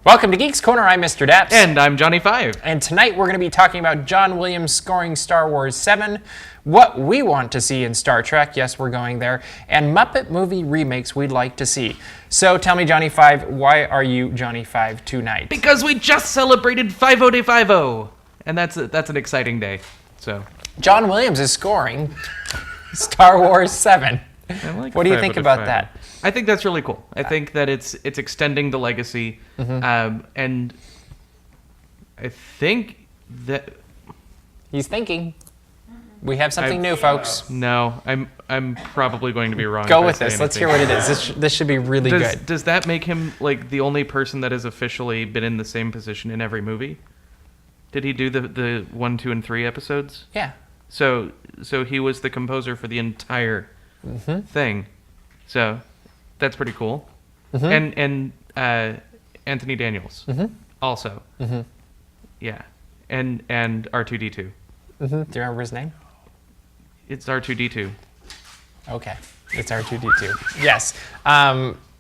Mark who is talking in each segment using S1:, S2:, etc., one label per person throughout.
S1: Welcome to Geeks Corner. I'm Mr. DAPs.
S2: And I'm Johnny 5.
S1: And tonight we're going to be talking about John Williams scoring Star Wars VII, what we want to see in Star Trek, yes, we're going there, and Muppet movie remakes we'd like to see. So tell me, Johnny 5, why are you Johnny 5 tonight?
S2: Because we just celebrated 50 Day 50, and that's an exciting day. So
S1: John Williams is scoring Star Wars VII. What do you think about that?
S2: I think that's really cool. I think that it's extending the legacy, and I think that
S1: he's thinking. We have something new, folks.
S2: No, I'm probably going to be wrong.
S1: Go with this. Let's hear what it is. This should be really good.
S2: Does that make him like the only person that has officially been in the same position in every movie? Did he do the 1, 2, and 3 episodes?
S1: Yeah.
S2: So he was the composer for the entire thing. So that's pretty cool. And Anthony Daniels also. Yeah. And R2D2.
S1: Do you remember his name?
S2: It's R2D2.
S1: Okay. It's R2D2. Yes.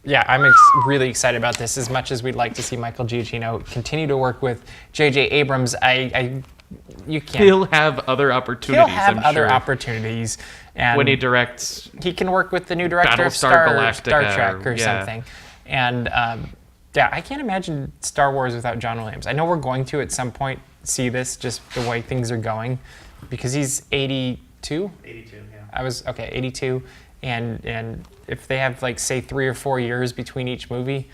S1: Yeah, I'm really excited about this. As much as we'd like to see Michael Giacchino continue to work with J.J. Abrams, you can't.
S2: He'll have other opportunities.
S1: He'll have other opportunities, and
S2: when he directs,
S1: he can work with the new director of
S2: Battlestar
S1: Star
S2: Galactica
S1: Trek or something. And yeah, I can't imagine Star Wars without John Williams. I know we're going to at some point see this, just the way things are going, because he's 82.
S3: 82, yeah.
S1: I was 82, and if they have like say 3 or 4 years between each movie,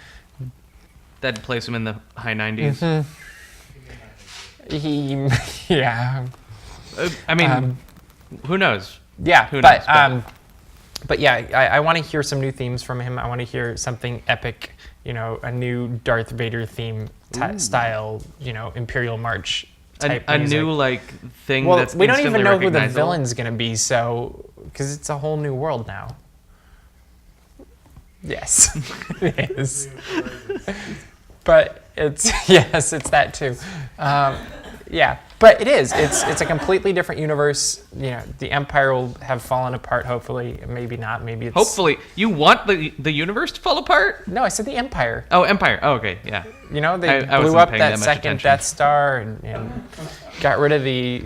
S2: that'd place him in the high 90s.
S1: Yeah.
S2: I mean, who knows?
S1: Yeah,
S2: who knows?
S1: But yeah, I want to hear some new themes from him. I want to hear something epic, a new Darth Vader theme style, Imperial March type
S2: a
S1: music.
S2: new like thing.
S1: Well,
S2: that's
S1: we don't even know who the
S2: recognizable.
S1: villain's gonna be, so because it's a whole new world now. Yes, it is. But it's it's that too. Yeah, but it is. It's a completely different universe. The Empire will have fallen apart. Hopefully, maybe not. Maybe it's.
S2: Hopefully, you want the universe to fall apart?
S1: No, I said the Empire.
S2: Oh, Empire. Oh, okay, yeah.
S1: They
S2: I
S1: blew
S2: wasn't
S1: up
S2: paying
S1: that
S2: that much
S1: second
S2: attention.
S1: Death Star and got rid of the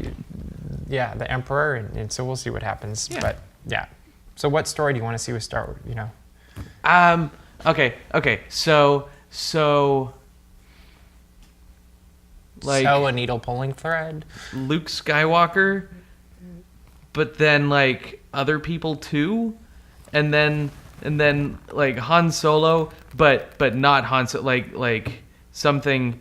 S1: Emperor, and so we'll see what happens.
S2: Yeah.
S1: But yeah. So what story do you want to see with Star Wars?
S2: Okay. So. Like
S1: a needle pulling thread.
S2: Luke Skywalker, but then like other people too, and then like Han Solo, but not Han Solo, like something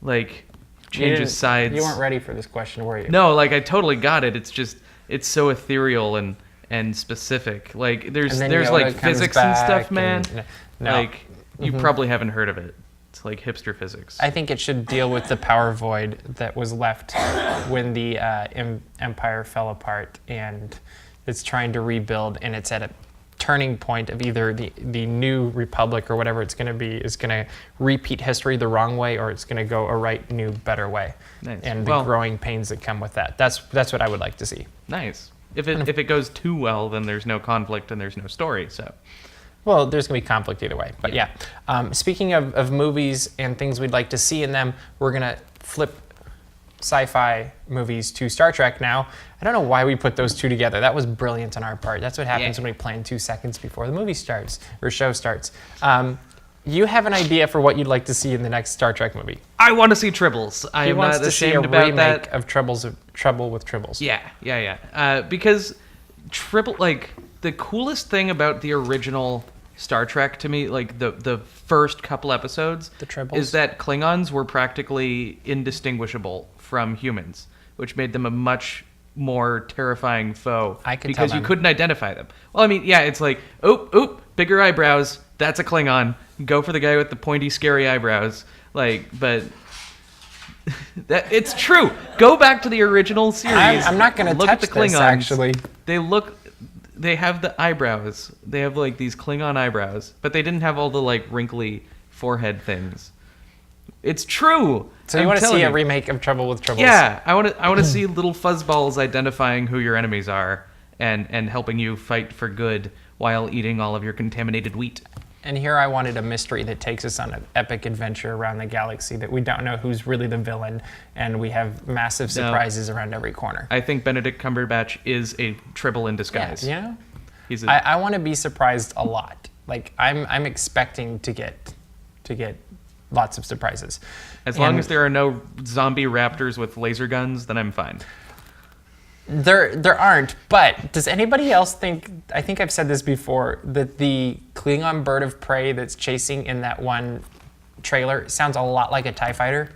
S2: like changes sides.
S1: You weren't ready for this question, were you?
S2: No, like I totally got it. It's just it's so ethereal and specific. Like there's
S1: Yoda
S2: like
S1: comes
S2: physics and
S1: back
S2: stuff, man.
S1: No.
S2: Like you probably haven't heard of it. It's like hipster physics.
S1: I think it should deal with the power void that was left when the Empire fell apart, and it's trying to rebuild, and it's at a turning point of either the new Republic or whatever it's going to be is going to repeat history the wrong way, or it's going to go a right, new, better way.
S2: Nice.
S1: And the growing pains that come with that. That's what I would like to see.
S2: Nice. If it goes too well, then there's no conflict and there's no story. So.
S1: Well, there's going to be conflict either way. But yeah, speaking of movies and things we'd like to see in them, we're going to flip sci-fi movies to Star Trek now. I don't know why we put those two together. That was brilliant on our part. That's what happens when we plan 2 seconds before the movie starts or show starts. You have an idea for what you'd like to see in the next Star Trek movie.
S2: I want to see Tribbles. I am not ashamed about that.
S1: Of Trouble with Tribbles.
S2: Yeah. Because Tribble, like the coolest thing about the original Star Trek to me, like the first couple episodes,
S1: The Tribbles?
S2: is that Klingons were practically indistinguishable from humans, which made them a much more terrifying foe because you couldn't identify them. Well, I mean, yeah, it's like, bigger eyebrows, that's a Klingon. Go for the guy with the pointy, scary eyebrows. But that it's true. Go back to the original series.
S1: I'm not going to touch
S2: at the Klingons.
S1: this, actually.
S2: They have the eyebrows. They have like these Klingon eyebrows, but they didn't have all the like wrinkly forehead things. It's true.
S1: So you want to see a remake of Trouble with Tribbles?
S2: Yeah, I want to see little fuzzballs identifying who your enemies are and helping you fight for good while eating all of your contaminated wheat.
S1: And here I wanted a mystery that takes us on an epic adventure around the galaxy that we don't know who's really the villain, and we have massive surprises around every corner.
S2: I think Benedict Cumberbatch is a Tribble in disguise.
S1: Yeah, you know? I want to be surprised a lot. Like, I'm expecting to get lots of surprises.
S2: As long as there are no zombie raptors with laser guns, then I'm fine.
S1: There aren't, but does anybody else think, I think I've said this before, that the Klingon bird of prey that's chasing in that one trailer sounds a lot like a TIE fighter?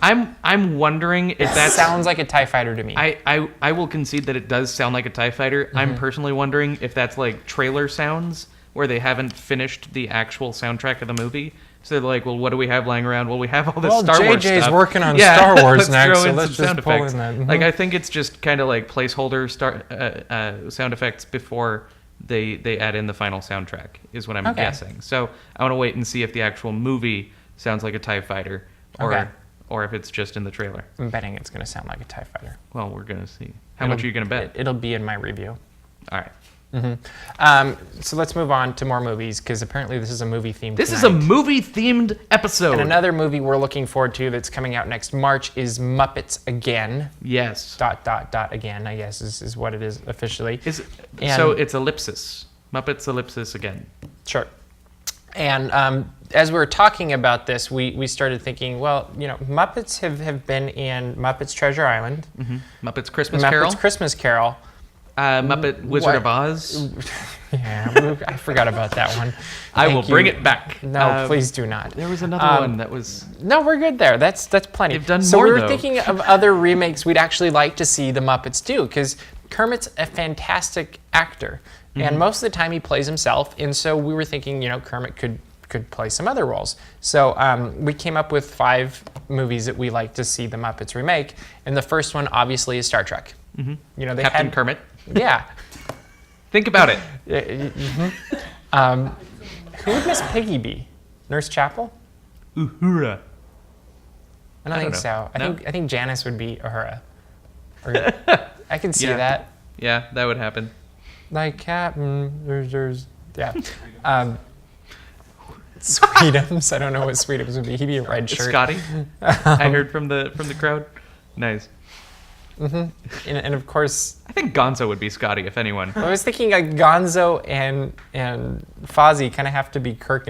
S2: I'm wondering if that
S1: sounds like a TIE fighter to me.
S2: I will concede that it does sound like a TIE fighter. Mm-hmm. I'm personally wondering if that's like trailer sounds where they haven't finished the actual soundtrack of the movie. So they're like, well, what do we have lying around? Well, we have all this Star Wars stuff.
S1: JJ's working on Star Wars next, so let's just
S2: sound
S1: pull
S2: effects.
S1: in that. Mm-hmm.
S2: Like, I think it's just kind of like placeholder sound effects before they add in the final soundtrack, is what I'm guessing. So I want to wait and see if the actual movie sounds like a TIE fighter or if it's just in the trailer.
S1: I'm betting it's going to sound like a TIE fighter.
S2: Well, we're going to see. How much are you going to bet?
S1: It'll be in my review.
S2: All right.
S1: Mm-hmm. So let's move on to more movies, because apparently this is a movie themed.
S2: This is a movie themed episode.
S1: And another movie we're looking forward to that's coming out next March is Muppets Again.
S2: Yes. ...
S1: Again, I guess is what it is officially.
S2: So it's ellipsis. Muppets ellipsis again.
S1: Sure. And as we were talking about this, we started thinking, well, you know, Muppets have been in Muppets Treasure Island.
S2: Mm-hmm. Muppets Christmas Carol.
S1: Muppets Christmas Carol.
S2: Muppet Wizard of Oz.
S1: Yeah, I forgot about that one.
S2: I will bring it back.
S1: No, please do not.
S2: There was another one that was...
S1: No, we're good there. That's plenty.
S2: They've done
S1: so
S2: more,
S1: we were thinking of other remakes we'd actually like to see the Muppets do, because Kermit's a fantastic actor, and most of the time he plays himself, and so we were thinking, you know, Kermit could play some other roles. So we came up with 5 movies that we like to see the Muppets remake, and the first one obviously is Star Trek. Mm-hmm. You know,
S2: Captain Kermit.
S1: Yeah.
S2: Think about it.
S1: Who would Miss Piggy be? Nurse Chapel?
S2: Uhura.
S1: I don't think so. I think Janice would be Uhura. I can see that.
S2: Yeah, that would happen.
S1: Like Captain, there's Sweetums. I don't know what Sweetums would be. He'd be a red shirt.
S2: Scotty. I heard from the crowd. Nice.
S1: Mm-hmm. And of course,
S2: I think Gonzo would be Scotty, if anyone.
S1: I was thinking like Gonzo and Fozzie kind of have to be Spock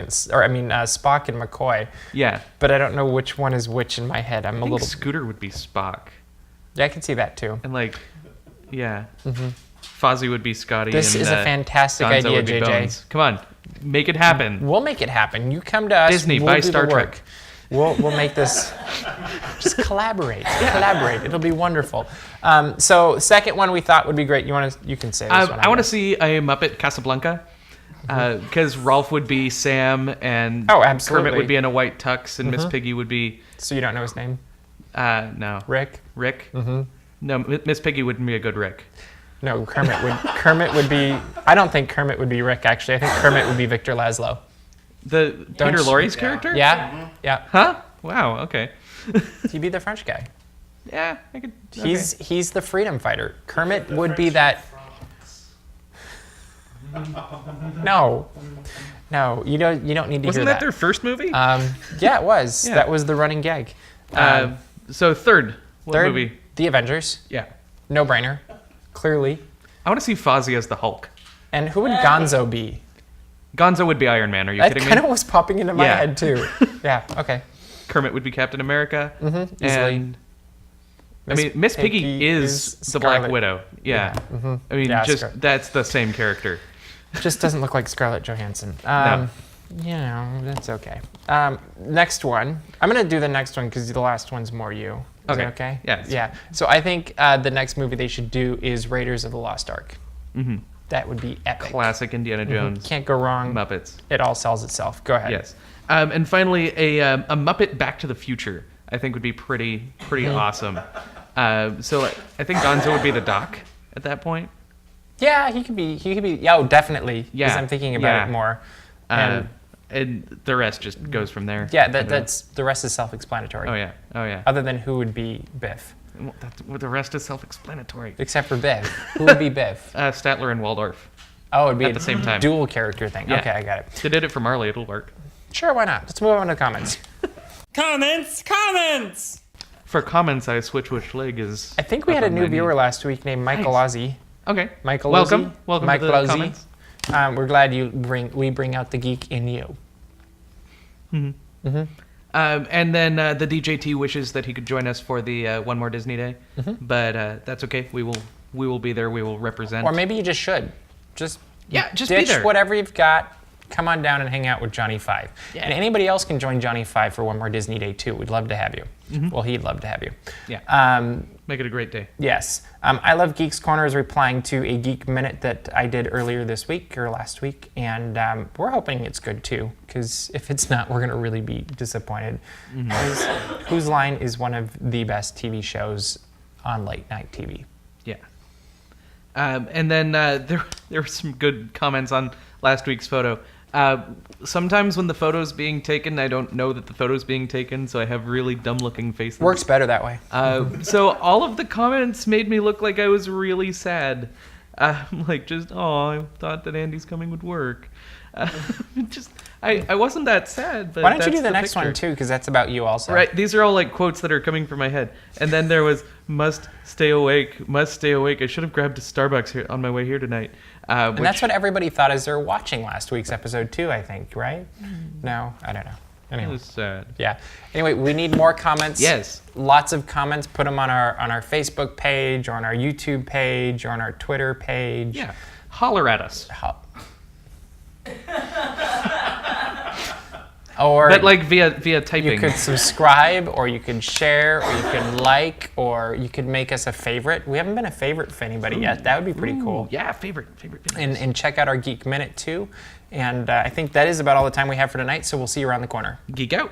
S1: and McCoy.
S2: Yeah.
S1: But I don't know which one is which in my head.
S2: I think Scooter would be Spock.
S1: Yeah, I can see that too.
S2: And Fozzie would be Scotty.
S1: This is a fantastic
S2: Gonzo
S1: idea,
S2: would be
S1: JJ.
S2: Bones. Come on, make it happen.
S1: We'll make it happen. You come to us.
S2: Disney,
S1: we'll
S2: buy
S1: do
S2: Star
S1: the work.
S2: Trek.
S1: We'll make this. Just collaborate. Collaborate. It'll be wonderful. So second one we thought would be great. You can say this one.
S2: I want to see a Muppet Casablanca. Because Rolf would be Sam, and Kermit would be in a white tux, and Miss Piggy would be...
S1: So you don't know his name?
S2: No.
S1: Rick?
S2: Mm-hmm. No, Miss Piggy wouldn't be a good Rick.
S1: No, Kermit would be... I don't think Kermit would be Rick, actually. I think Kermit would be Victor Laszlo.
S2: Peter Lorre's character?
S1: Yeah. Yeah.
S2: Huh? Wow, okay.
S1: He'd be the French guy.
S2: Yeah, I could...
S1: He's the freedom fighter. Kermit would be that... No, you don't need to hear that.
S2: Wasn't that their first movie?
S1: Yeah, it was. Yeah. That was the running gag.
S2: So third movie?
S1: The Avengers.
S2: Yeah.
S1: No brainer. Clearly.
S2: I want to see Fozzie as the Hulk.
S1: And who would Gonzo be?
S2: Gonzo would be Iron Man. Are you kidding me?
S1: That kind of was popping into my head too. Yeah. Okay.
S2: Kermit would be Captain America.
S1: Mm-hmm. Easily.
S2: And Miss Piggy is the Black Widow. Yeah. Mm-hmm. I mean, that's the same character.
S1: Just doesn't look like Scarlett Johansson.
S2: No.
S1: You know, that's okay. Next one. I'm going to do the next one because the last one's more you. Is that okay?
S2: Yes.
S1: Yeah. So I think the next movie they should do is Raiders of the Lost Ark. Mm-hmm. That would be epic.
S2: Classic Indiana Jones.
S1: Can't go wrong.
S2: Muppets.
S1: It all sells itself. Go ahead.
S2: Yes. And finally, a Muppet Back to the Future, I think would be pretty awesome. So I think Gonzo would be the Doc at that point.
S1: Yeah, he could be. Oh, definitely.
S2: Yeah.
S1: Because I'm thinking about it more.
S2: And the rest just goes from there.
S1: Yeah, that's the rest is self-explanatory.
S2: Oh yeah.
S1: Other than who would be Biff.
S2: The rest is self-explanatory.
S1: Except for Biff. Who would be Biff?
S2: Statler and Waldorf.
S1: Oh, it'd be
S2: at the same time.
S1: Dual character thing.
S2: Yeah.
S1: Okay, I got it.
S2: They did it for Marley. It'll work.
S1: Sure, why not? Let's move on to comments.
S3: Comments!
S2: For comments, I switch which leg is.
S1: I think we had a new viewer last week named Michael Ozzy.
S2: Okay.
S1: Michael
S2: Welcome.
S1: Ozzy.
S2: Welcome
S1: Mike
S2: to the
S1: Lozzy.
S2: comments.
S1: We're glad we bring out the geek in you.
S2: And then the DJT wishes that he could join us for the One More Disney Day, but that's okay. We will be there. We will represent.
S1: Or maybe you just should. Just
S2: just
S1: ditch
S2: be there.
S1: whatever you've got. Come on down and hang out with Johnny Five.
S2: Yeah.
S1: And anybody else can join Johnny Five for One More Disney Day too. We'd love to have you. Well, he'd love to have you.
S2: Yeah. Make it a great day.
S1: Yes. I Love Geeks Corner is replying to a Geek Minute that I did earlier this week or last week, and we're hoping it's good too, because if it's not, we're going to really be disappointed. Whose Line is one of the best TV shows on late night TV.
S2: Yeah. And then there were some good comments on last week's photo. Sometimes when the photo's being taken, I don't know that the photo's being taken, so I have really dumb-looking faces.
S1: Works better that way.
S2: So all of the comments made me look like I was really sad. Like, just, I thought that Andy's coming would work. I wasn't that sad. But
S1: why don't you do the
S2: that's
S1: next
S2: picture.
S1: one too, because that's about you also.
S2: Right, these are all like quotes that are coming from my head. And then there was, must stay awake. I should have grabbed a Starbucks here on my way here tonight.
S1: And that's what everybody thought as they were watching last week's episode too, I think, right? No, I don't know.
S2: It
S1: Anyway.
S2: was sad.
S1: Yeah. Anyway, we need more comments.
S2: Yes.
S1: Lots of comments. Put them on our Facebook page, or on our YouTube page, or on our Twitter page.
S2: Yeah. Holler at us.
S1: Or
S2: But like via typing.
S1: you could subscribe, or you could share, or you could like, or you could make us a favorite. We haven't been a favorite for anybody yet. That would be pretty cool.
S2: Yeah, favorite videos.
S1: And check out our Geek Minute too. And I think that is about all the time we have for tonight. So we'll see you around the corner.
S2: Geek out.